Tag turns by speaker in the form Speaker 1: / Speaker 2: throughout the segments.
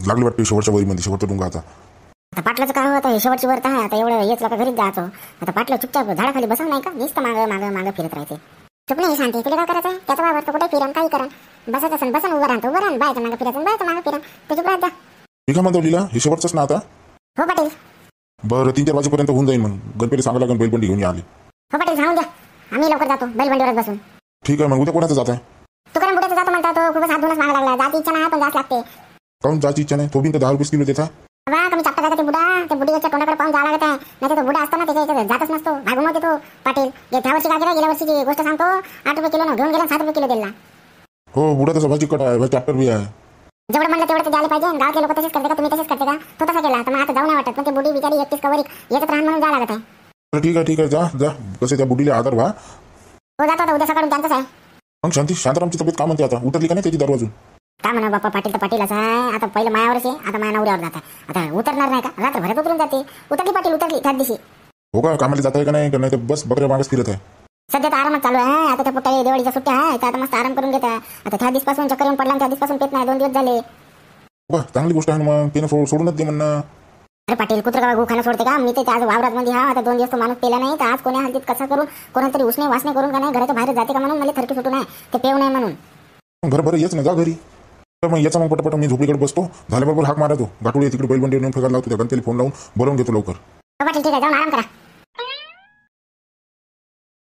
Speaker 1: लागली वाटते शेवटच्या वरीमध्ये, शेवटचा डुंगा आता.
Speaker 2: आता पाटलाचं काय होतं, हे शेवटची वर आहे आता, एवढं येच का घरीच जायचो. आता पाटलं चुपचाप झाडाखाली बसव नाही का, नुसतं मागं फिरत राहायचे. चुप नाही शांती, तुला काय करायचं, त्याचा वावर तर कुठे फिरण काही करा, बसत असेल बसन, उभं राहतो बायचं मागं फिरायचं, बायचं मागं फिरा, ते चुप राहत जा.
Speaker 1: मी काय म्हणतो लीला, हे शेवटचंच ना आता.
Speaker 2: हो पाटील.
Speaker 1: बरं 3-4 वाजेपर्यंत होऊन जाईल म्हणून गणपती सांगा लागेल, बैलबंडी घेऊन आले.
Speaker 2: हो पाटील सांगून द्या, आम्ही लवकर जातो बैलबंडीवर बसून.
Speaker 1: ठीक आहे, मग उद्या कोणाचं जात आहे?
Speaker 2: तू काय बुड्याचं जातो म्हणता, तो खूपच हात धुवूनच मागा लागला, जायची इच्छा नाही पण जास्त लागते.
Speaker 1: काहून जायची इच्छा नाही? तो बिन तर 10 रुपये किलो देता.
Speaker 2: बा कमी चापटा जाते ते बुडा, ते बुडीच्या तोंडाकडे पाहून जावं लागत आहे, नाही तो बुडा असताना त्याच्या इथे जातच नसतो, भागून होते तो पाटील. त्या वर्षी काय केलं, गेल्या वर्षीची गोष्ट सांगतो, 8 रुपये किलो ना घेऊन गेला, 7 रुपये किलो दिला.
Speaker 1: हो बुडा तसा भाजी कट आहे, ट्रॅक्टर बी आहे.
Speaker 2: जेवढं म्हणलं तेवढं तर द्यायला पाहिजे. गावातले लोक तसेच करते का, तुम्ही तसेच करते का? तो तसा केला तर मग आता जाऊ नाही वाटत, पण ते बुडी बिचारी एकटीच कवर येतच राहण म्हणून जावं लागत आहे.
Speaker 1: तर ठीक आहे, जा कसे त्या बुडीला आधार व्हा.
Speaker 2: हो जातो आता, उद्या सकाळून त्यांचंच आहे.
Speaker 1: मग शांतारामची तब्येत काय म्हणते आता, उतरली का नाही त्याची दरवाजून?
Speaker 2: काय म्हणा बाप्पा, पाटील तर पाटीलच आहे, आता पहिलं मायावरच आहे, आता माया नवऱ्यावर जात आहे, आता उतरणार नाही का, रात्रभरात उतरून जाते. उतरली पाटील, उतरली त्याच दिवशी.
Speaker 1: हो का, कामाला जात आहे का नाही, तर बस बकऱ्या मागच फिरत आहे.
Speaker 2: सध्या तर आरामात चालू आहे, आता त्या पुट्ट्या दिवाळीच्या सुट्ट्या आहे, तर आता मस्त आराम करून घेत आहे. आता त्या दिवसापासून चक्कर येऊन पडला, त्या दिवसापासून पेत नाही, 2 दिवस झाले.
Speaker 1: हो चांगली गोष्ट आहे, मग तिने सोडूनच दे म्हणणं.
Speaker 2: अरे पाटील, कुत्र का गो खाणं सोडते का, मी ते आज वावरात मध्ये हा, आता 2 दिवस तो माणूस पेला नाही, तर आज कोण्या हलतीत कसं करून कोणातरी उसने वासने करून का नाही घराच्या बाहेर जाते का म्हणून मला थरकी सुटू नाही, ते पेव नाही म्हणून.
Speaker 1: घर बरं येच ना, जा घरी. तर मग याचा मग पटपट मी झोपडीकडे बसतो, झाल्याबरोबर हाक मारतो, गाठोडी तिकडे बैलबंडी नेऊन फेकायला लावतो, त्या गणपतीला फोन लावून बोलवून घेतो लवकर.
Speaker 2: पाटील ठीक आहे, जाऊन आराम करा.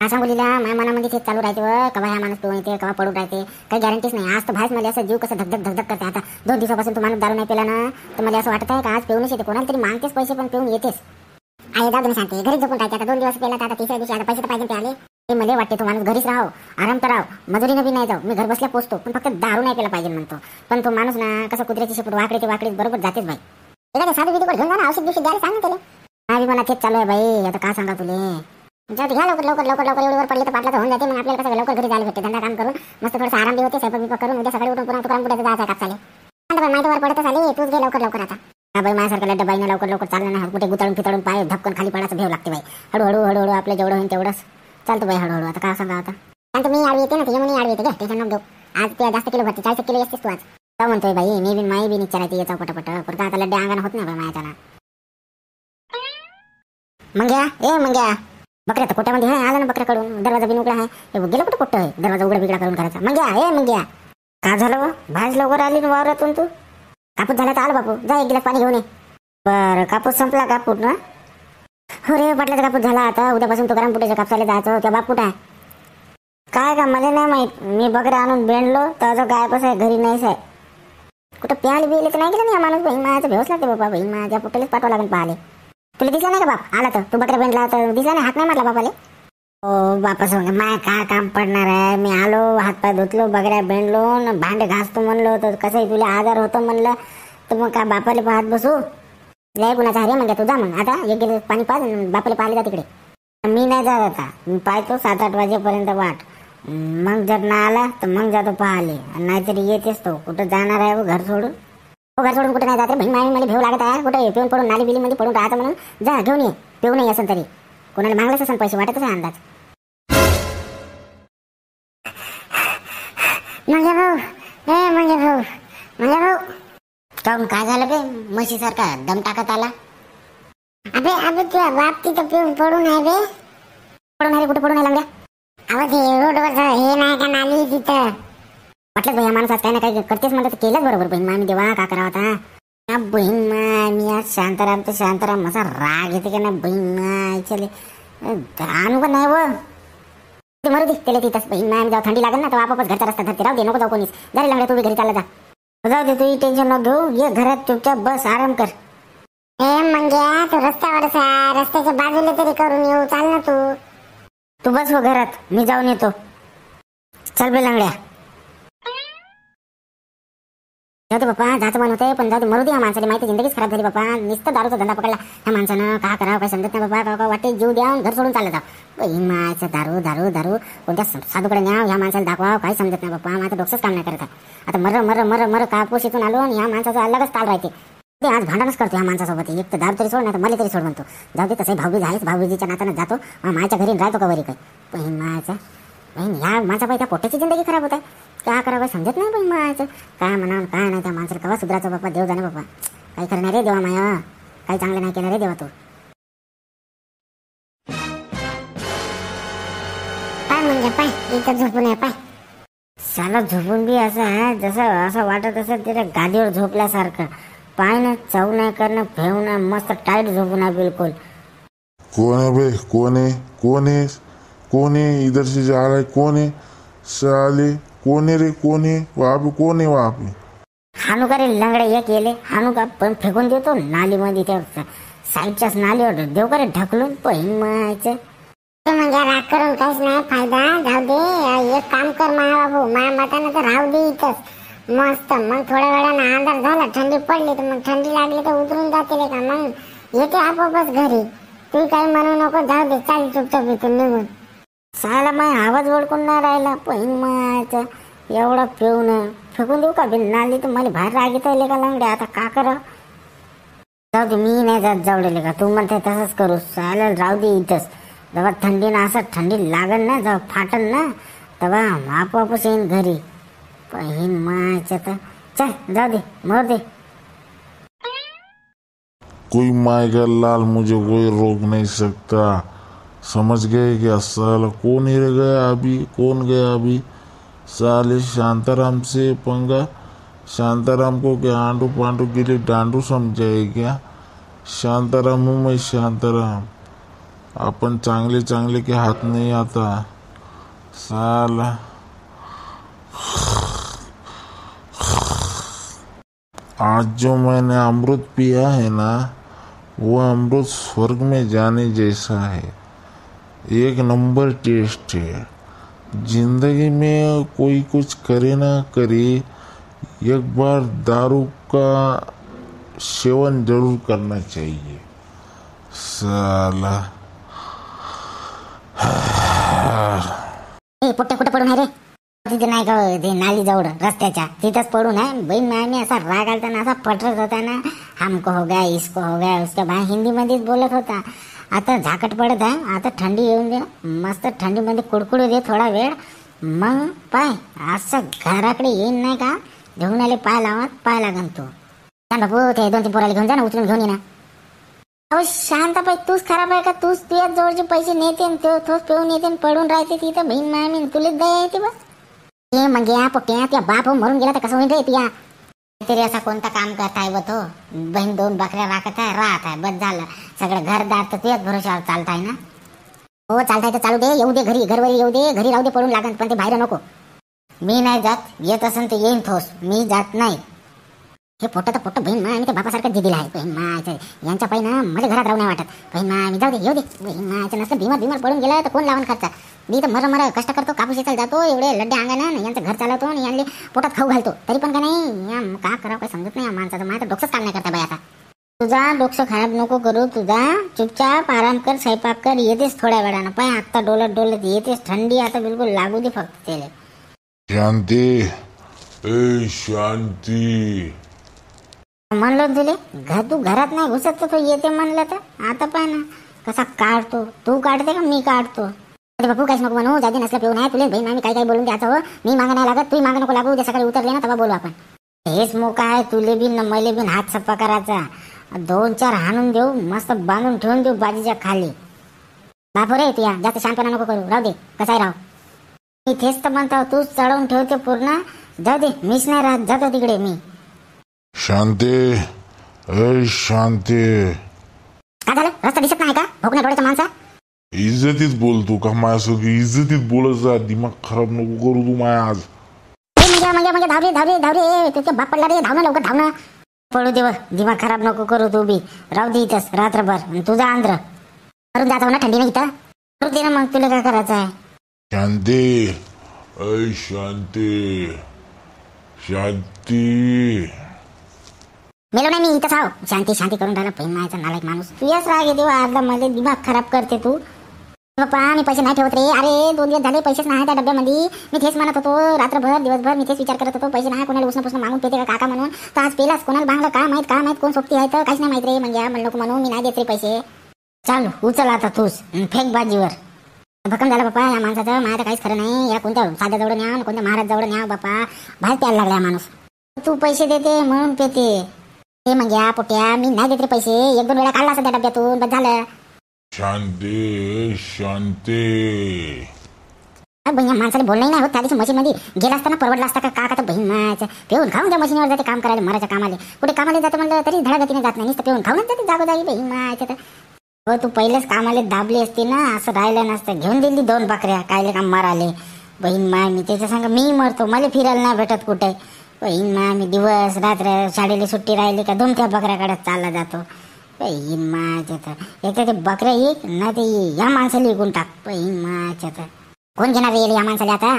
Speaker 2: हा सांगू लिहिला, माझ्या मनामध्ये तेच चालू राहायचं, कवा ह्या माणूस पिऊन येते, कवा पडून राहते, काही गॅरंटीच नाही. आज तर बाहेर मला असं जीव कसं धकधक करते. आता 2 दिवसापासून तू माणूस दारू नाही पेला ना, तर मला असं वाटत आहे का आज पिऊनच येते, कोणाला तरी मागतेच पैसे पण पिऊन येतेच. आई दादू सांगते घरी झोपून राहायचे, आता 2 दिवस पेला, आता 3ऱ्या दिवशी आता पैसे तर पाहिजे ते आले. ते मला वाटते तो माणूस घरीच राहाव, आराम कराव, मजुरीनं बी नाही जाऊ, मी घर बसल्या पोचतो, पण फक्त दारू नाही पेला पाहिजे म्हणतो. पण तो माणूस ना कसं कुत्र्याची शेपूट वाकडे बरोबर जातेच बाई. एखाद्या साधू विधी घेऊन जा ना, औषध दिवशी द्यायला सांग ना त्याला. माझी मनात तेच चालू आहे बाई, आता काय सांगा तुले. घ्या लवकर एवढीवर पडली तर पाटला होऊन जाते, मग आपल्याला कसं लवकर घरी जायला भेटते, धंदा काम करून मस्त थोडंसं आराम बी होते, स्वयंपाक करून उद्या सकाळी उठून पुन्हा तुकाराम पुढे जायचं कापसाले. माहितीवर पडत आले, तूच घे लवकर आता. हा बाई माझ्यासारखा डब्बाईनं लवकर चाललं नाही, कुठे गुताळून फिताळून पाय धपकन खाली पडायचं भेव लागते बाई. हळूहळू आपलं जेवढं होईल तेवढंच चालतं बाई, हळूहळू. आता काय सांगा आता, आणि तुम्ही आडवी येते ना, ते म्हणून आडवी येते, टेन्शन नको घेऊ. आज त्या जास्त किलो भरते, 40 किलो असतेस तू आज. काय म्हणतोय बाई, मी बी माई बी निचारायची याचा पटापट, पण काय आता लड्डे अंगाने होत नाही बाई माझ्या ना. मंग्या बकऱ्या तर कोट्यामध्ये आहे, आला ना बकऱ्याकडून, दरवाजा बिन उघडा आहे, गेलं कुठं कोट्ट आहे, दरवाजा उघडा बिगडा करून करायचा. मंग्या का झालं भाज लवकर आली ना वावरातून तू? कापूस झाला तर आलं बापू, जा 1 गिलास पाणी घेऊन ये. बरं कापूस संपला कापूस ना? हो रे, पाटल्याचा कापूस झाला, आता उद्यापासून तो गरमपुट्याच्या कापसाला जायचं. त्या बाप कुठं आहे? काय का मला नाही माहित, मी बकऱ्या आणून बेंडलो तर गायबच आहे, घरी नाहीच आहे. कुठं प्याले बिले तर नाही गेलं नाही माणूस. बहीण माझ्या भेवच लागते बाबा, बहीण माझ्या पुट्यालाच पाठवा लागेल पाहिले. तुला दिसला नाही का बाप आला तर, तू बकऱ्या बेंडला तर दिसला नाही, हात नाही मारला बापाले? हो बापा सांग, माय काय काम पडणार आहे, मी आलो हातपाय धुतलो, बकऱ्या बेंडलो, भांडे घासतो म्हणलो, तर कसंही तुला आजार होतो म्हणलं, तर मग काय बापाले पाहत बसू? लय गुणाचा हरे म्हणजे तू जा मग आता 1 गिलास पाणी पाज, बापाले पाहिले जा तिकडे. मी नाही जात आता, मी पाहतो 7-8 वाजेपर्यंत वाट, मग जर ना आला तर मग जातो पाहिले, नाहीतरी येतेच तो. कुठं जाणार आहे वो घर सोडून? हो घर सोडून कुठे नाही जाते, बहीण मामी मला भेव लागत आहे, कुठे पिऊन पडून नाली बिलीमध्ये पडून राहतं म्हणून जा घेऊन ये. पिऊ नाही असेल तरी कोणाला मागलेच असेल पैसे, वाटतच आहे अंदाज. माझ्या भाऊ काऊन काय झालं बे, म्हशीसारखा दम टाकत आला? अबे तुझ्या बाप तिथं पिऊन पडून आहे बे. पडून आहे कुठे पडून आहे लंगड्या? अहो ते रोडवर हे नाही का नाली तिथं. म्हटलंच भाई माणूस आज काही ना काही करतेच म्हणतात, केलंच बरोबर. बहीण मामी देवा का करावं आता? बहीण मामी आज शांताराम मसा राग येते का ना बहीण माय, चले आणू का नाही व ते मरू दे त्याला तिथंच. बहीण मामी जेव्हा थंडी लागेल ना तर आपापच घरचा रस्ता धरते, राहू दे नको जाऊ कोणीच. जरी लंगड्या तू बी घरी चालला जा, जाऊ दे तू टेन्शन नको घेऊ, ये घरात चुपचाप बस आराम कर. मंग्या तू रस्त्यावरच आहे, रस्त्याच्या बाजूला तरी करून येऊ, चाल ना तू बस हो घरात, मी जाऊन येतो. चल बे लंगड्या. जाऊ दे बाप्पा, जायचं मन होते पण जाऊ दे, मरू दे. ह्या माणसाला माहिती जिंदगीच खराब झाली बाप्पा, नुसतं दारूचा धंदा पकडला ह्या माणसानं. का करावं काय समजत नाही बाबा, का वाटे जीव द्या घर सोडून चाललं जाऊ. बहीण मायचं दारू कोणत्या साधूकडे न्याव, ह्या माणसाला दाखवावं काही समजत नाही बाप्पा, माझं डोकंच काम नाही करत. आता मर कापूस इथून आलो आणि ह्या माणसाचा अलगच ताल राहते. ते आज भांडणच करतो ह्या माणसासोबत, एक तर दारू तरी सोड नाही तर मला तरी सोड म्हणतो. जाऊ दे तसंही भाऊबीज आहेच, भाऊबीजीच्या नात्यानं जातो, मायच्या घरी राहतो का वरी काही. बहीण मायचा बहीण ह्या माणसा पाहिजे, त्या पोट्याची जिंदगी खराब होत आहे. काय करावं समजत नाही पण मायाचं काय म्हणा काय नाही त्या माणसाला कवा सुधराचं बाप्पा. देव जाणे बाप्पा काही करणार रे देवा माया, काही चांगलं नाही केलं रे देवा तू. पाय म्हणजे पाय इथं झोपून आहे पाय. साला झोपून बी असं आहे जसं असं वाटत असं तिथे गादीवर झोपल्यासारखं. पाय ना चव नाही करणं फेव ना मस्त टाईट झोपून आहे बिलकुल.
Speaker 1: कौन है बे? कौन है? कौन है? कौन है? इधर से जा रहा है? कौन है? साले कौन है रे? कौन है वहाँ पे? कौन है वहाँ पे?
Speaker 2: हानू का रे लंगडे एक येले हानू का पण फेकून देतो नालीमध्ये त्या साईडच्याच नालीवर देव का रे ढकलून पहिन मायचं. मग राग करून काहीच नाही फायदा. जाऊ दे एक काम कर माया बाबू, माया मतानं तर राहू दे इथंच मस्त. मग थोड्या वेळानं अंधार झाला थंडी पडली तर मग थंडी लागली तर उतरून जाते का मग येते आपोआपच घरी. तू काही म्हणू नको, जाऊ दे चाल चुपचाप इथून निघून. साला माय आवाज ओळखून नाही राहिला पहिन मायचं. एवढं पिऊन फेकून देऊ का बिन नाली तर मला बाहेर राग येत का लंगडे. आता का करा जाऊ दे, मी नाही जात जावडेले का तू म्हणते तसंच करू. चालेल राहू दे इथंच. जेव्हा थंडीनं असं थंडी लागल ना जेव्हा फाटल ना तेव्हा आपोआपच येईन घरी पहिन मायचं. तर चल जाऊ दे मर दे.
Speaker 1: कोई माएगा लाल मुझे कोई रोक नहीं सकता, समझ गए क्या? साला कौन ही रह गया अभी? कौन गया अभी? साले शांताराम से पंगा। शांताराम को क्या आंडू पांडू के लिए डांडू समझाए क्या? शांताराम हूँ मैं शांताराम, अपन चांगले चांगले के हाथ नहीं आता साला. आज जो मैंने अमृत पिया है ना वो अमृत स्वर्ग में जाने जैसा है. एक नंबर टेस्ट है. जिंदगी में कोई कुछ करे ना करे एक बार दारू का सेवन जरूर करना चाहिए साला.
Speaker 2: पोट्टे कुठं पडून आहे रे? तिथे नाही का ते नाली जवळ रस्त्याच्या तिथंच पडून आहे. बहीण मामी असा राग आलता ना असा पटरत होता ना, हमको हो गया इसको हो गया उसके बाय हिंदी मध्येच बोलत होता. आता झाकट पडत आहे, आता थंडी येऊन दे मस्त थंडीमध्ये कुडकुडू दे थोडा वेळ मग पाय असं घराकडे येईन नाही का घेऊन आले पाय लावत पाय लागन तू. बापू ते 2-3 पोराला घेऊन जा ना, उचलून घेऊन ये ना. अहो शांत पाय तूच खराब आहे का? तूच तुझ्या जवळचे पैसे नेते तोच पिऊन येते पडून राहते तिथं बहीण मामी तुलाच दया येते बस. ते मग या पोट्या त्या बाप मरून गेला तर कसं होईल रे तुया? तरी असा कोणता काम करताय व तो? बहीण 2 बकऱ्या राखत आहे राहत आहे बस झालं. सगळं घरदार तर तुझ्याच भरोशावर चालताय ना. हो चालताय तर चालू दे, येऊ दे घरी, घरवर येऊ दे, घरी राहू दे पडून लागन पण ते बाहेर नको. मी नाही जात, येत असेल तर येईन ठोस, मी जात नाही. हे पोट्ट तर पोट्ट बहीण मा आणि ते बापासारखं जिदिला आहे बहीण मायचं. यांच्या पायी ना मला घरात राहू नाही वाटत. बहीण मा मी जाऊ दे येऊ दे बहीण मायचं. नसतं बिमार पडून गेला तर कोण लावून खर्च? मी तर मर कष्ट करतो, कापूस येचाल जातो, एवढे लड्डे अंगानं यांचं घर चालवतो आणि यांना पोटात खाऊ घालतो तरी पण का नाही या का करावं काही समजत नाही. माणसाचं माझं डोकंच काम नाही करता बाई. आता तुझा डोकं खराब नको करू, तुझा चुपचाप आराम कर, स्वयंपाक कर, येतेस थोड्या वेळानं. पाय आत्ता डोलत येतेस, थंडी आता बिलकुल लागू दे फक्त त्याला.
Speaker 1: शांती ए शांती
Speaker 2: म्हणलं तुले तू घरात नाही घुसत तर तो येते म्हणलं तर आता पाय ना कसा काढतो. तू काढते का मी काढतो? अरे बापू काहीच नको म्हणू, जाते नसलं पिऊन आहे तुले बहीण आम्ही काही बोलून द्यायचं हो. मी मागा नाही लागत, तू मागा नको लागू. उद्या सकाळी उतरले ना तेव्हा बोलू आपण. हेच मोका आहे तुले बिन मले बिन हात सप्पा करायचा. 2-4 हाणून देऊ मस्त बांधून ठेवून देऊ बाजीच्या खाली. बापू रे तुया जास्त शांतपणा नको करू, राहू दे कसाही राहू. मी तेच तर म्हणतो तू चढवून ठेवते पूर्ण. जाऊ दे मीच नाही राहत, जातो तिकडे मी.
Speaker 1: शांती ए शांती
Speaker 2: काय झालं? रस्ता दिसत नाही का? भोकण्या डोळ्याचा माणसा.
Speaker 1: इज्जतीत बोलतो का माझ्यासोबत? इज्जतीत बोलत जा, दिमाग खराब नको करू तू माया आज.
Speaker 2: म्हणजे धावरे तुझ्या बाप पडला रे, धावणं लवकर धावणं. पडू दे दिमाग खराब नको करू तू बी. राहू दे इथंच रात्रभर तुझा आंध्र करून जातो ना थंडीने इथं. करू दे ना मग तुला काय करायचं आहे.
Speaker 1: शांती ऐ शांती शांती
Speaker 2: मेलो नाही मी इथंच आहो. शांती करून राहिला पहिन मायाचा नालायक माणूस. तुझ्याच राग येते अर्धा मध्ये दिमाग खराब करते तू. पप्पा मी पैसे नाही ठेवत रे. अरे 2 दिवस झाले पैसेच नाही त्या डब्यामध्ये. मी तेच म्हणत होतो रात्रभर दिवसभर मी तेच विचार करत होतो पैसे नाही कोणाला उसनं मागून पेते का काका म्हणून. तर आज पेलाच कोणाला बांगला काय माहित कोण सोबती आहे तर काहीच नाही माहित रे. म्हणजे म्हणलं नको म्हणून मी नाही देत रे पैसे. चालू उचल आता तूच फेक बाजीवर. भक्कम झाला बापा या माणसाचं. माझ्या तर काहीच खरं नाही. या कोणत्या साध्या जवळ न्या कोणत्या महाराज जवळ न्या बापा. बाहेर प्यायला लागला माणूस. तू पैसे देते म्हणून पेते. हे मग या पोट्या मी नाही देत रे पैसे. एक दोन वेळा काढला असं त्या डब्यातून बस झालं.
Speaker 1: शांती शांती.
Speaker 2: बहिण माणसाला बोलणं नाही होत. त्या दिवशी मशीन मध्ये गेला असताना परवडला असता का का बहीण मायचं पेऊन खाऊन त्या मशीनवर जाते काम करायला मराच्या कामाले. कुठे कामाला जाते म्हणलं तरी धडागतीने जात नाही. नुसतं पेऊन खाऊनच जाते जागोजागी बहीण मायचं. तर हो तू पहिलेच कामाले दाबली असती ना असं राहिलं नसतं. घेऊन दिली 2 बकऱ्या कायले काम माराले बहीण माय. मी त्याच्या सांग मी मरतो. मला फिरायला नाही भेटत कुठे बहीण माय. मी दिवस रात्र शाळेला सुट्टी राहिली का 2 बकऱ्याकडे चालला जातो बहीण मायच्या. तर एक तर ते बकऱ्या येईल ना ते या माणसाला विकून टाक बहीण मायच्या. तर कोण घेणार येईल या माणसाला आता.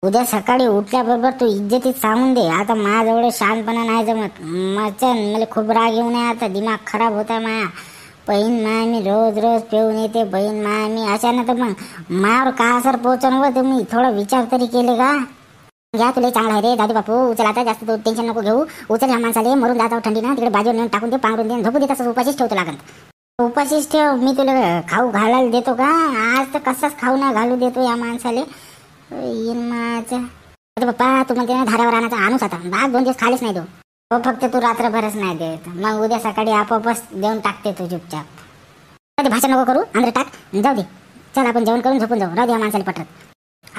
Speaker 2: उद्या सकाळी उठल्याबरोबर तू इज्जतीत सांगून दे. आता माझ्याजवळ शांतपणा नाही जमत. मला खूप राग येऊ नये आता. दिमाग खराब होता माया बहीण माय. मी रोज रोज पेऊन येते बहीण माय. मी अचानक मग मायावर का असर पोहोचवणार तुम्ही थोडा विचार तरी केले का. घ्या तुला चांगला आहे रे दादू बापू. उचल आता जास्त तू टेन्शन नको घेऊ. उचल या माणसाले मरून जातो थंडी ना तिकडे बाजूला नेऊन टाकून दे पांघरून दे झोपू दे. तसंच उपाशीच ठेवतो लागत. उपाशीच ठेव. मी तुला खाऊ घालायला देतो का. आज तर कसाच खाऊ नाही घालू देतो या माणसाले माझं. अरे बाप्पा तू म्हणते ना धारावर आणायचा आणूच आता. आज 2 दिवस खालीच नाही तो. हो फक्त तू रात्रभरच नाही देत. मग उद्या सकाळी आपोआपच देऊन टाकते तू चुपचाप. ते भाषा नको करू अंदर टाक जाऊ दे. चल आपण जेवण करून झोपून जाऊ. राहू दे या माणसाला पटत.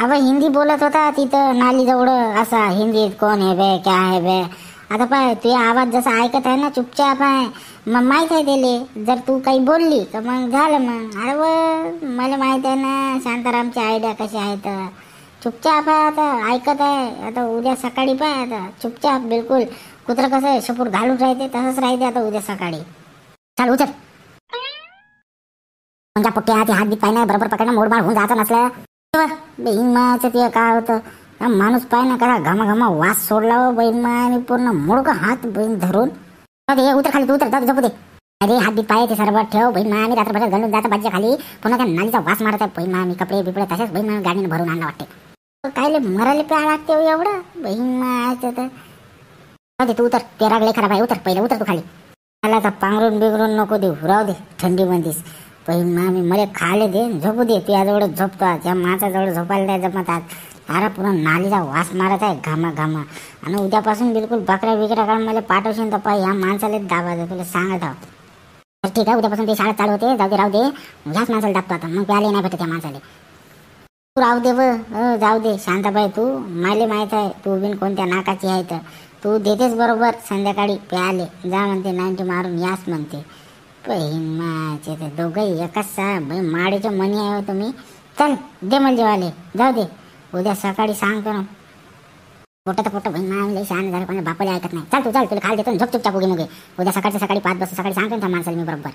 Speaker 2: अबे हिंदी बोलत होता तिथं नाली जवळ असा हिंदीत कोण है बे क्या है बे. आता पाय तू आवाज जसा ऐकत आहे ना चुपचाप आहे. मग माहीत आहे त्याले जर तू काही बोलली तर मग झालं मग. अरे व मला माहीत आहे ना शांतारामची आयडिया कशी आहे. तर चुपचाप आहे आता ऐकत आहे. आता उद्या सकाळी पाय आता चुपचाप बिलकुल कुत्रं कसं शपूर घालून राहते तसंच राहते आता उद्या सकाळी. चाल उचल. म्हणजे पोट्या ते हात बीत पाय ना बरोबर पकडणं मोडमाड होऊन जायचं नसलं बहीणमाचं ते काय होतं. माणूस पाय ना करा घामा वास सोडला हो बहीणमा. मी पूर्ण मोडकं हात बहीण धरून उतर खाली तू उतर जाऊ झोपू दे. अरे हात बीत पाय ते सरबत ठेव बहीणमा. मी रात्रभर घालून जातो बाजूच्या खाली पुन्हा त्या नालीचा वास मारत आहे बहीणमा. मी कपडे बिपडे तशाच बहीणमा गाडीने भरून आणला वाटते. कायले मरायला प्या लागते एवढं बहीणमाचं. तर तू उतर. ते रागले खराब आहे. उतर पहिले उतर तू खाली. मला तर पांघरून बिघरून नको देऊ. राहू दे थंडी मध्येच बहीण मी मला खाले दे झोपू दे. तुझ्याजवळ झोपतो आज. या माझ्याजवळ झोपायला नाही जमत आज. अरे पुन्हा नालीचा वास मारत आहे घामा. आणि उद्यापासून बिलकुल बकऱ्या बिकऱ्या काढून मला पाठवशील तर पाय या माणसाला दाबा तुला सांगत आहो. तर ठीक आहे उद्यापासून ते शाळा चालू होते. राहू दे ह्याच माणसाला दाबतो आता. मग प्याले नाही भेटत या माणसाला. तू राहू दे व जाऊ दे शांताबाई. तू मला माहीत आहे तू बिन कोणत्या नाकाची आहे. तर तू देतेच बरोबर संध्याकाळी प्याले जा म्हणते 90 मारून यास म्हणते बहीण माचे. तर दोघंही एकाच माडीच्या मनी आहे तुम्ही. चल दे मला जेवाले जाऊ दे. उद्या सकाळी सांगतो ना. पोटा तर पोट बहीण मा शान झालं पण बापाला ऐकत नाही. चल तू चल तुला खाल देतो झोप चुपचाप उगे मुगे. उद्या सकाळच्या सकाळी 5 वाजता सकाळी सांगतो त्या माणसाला मी बरोबर.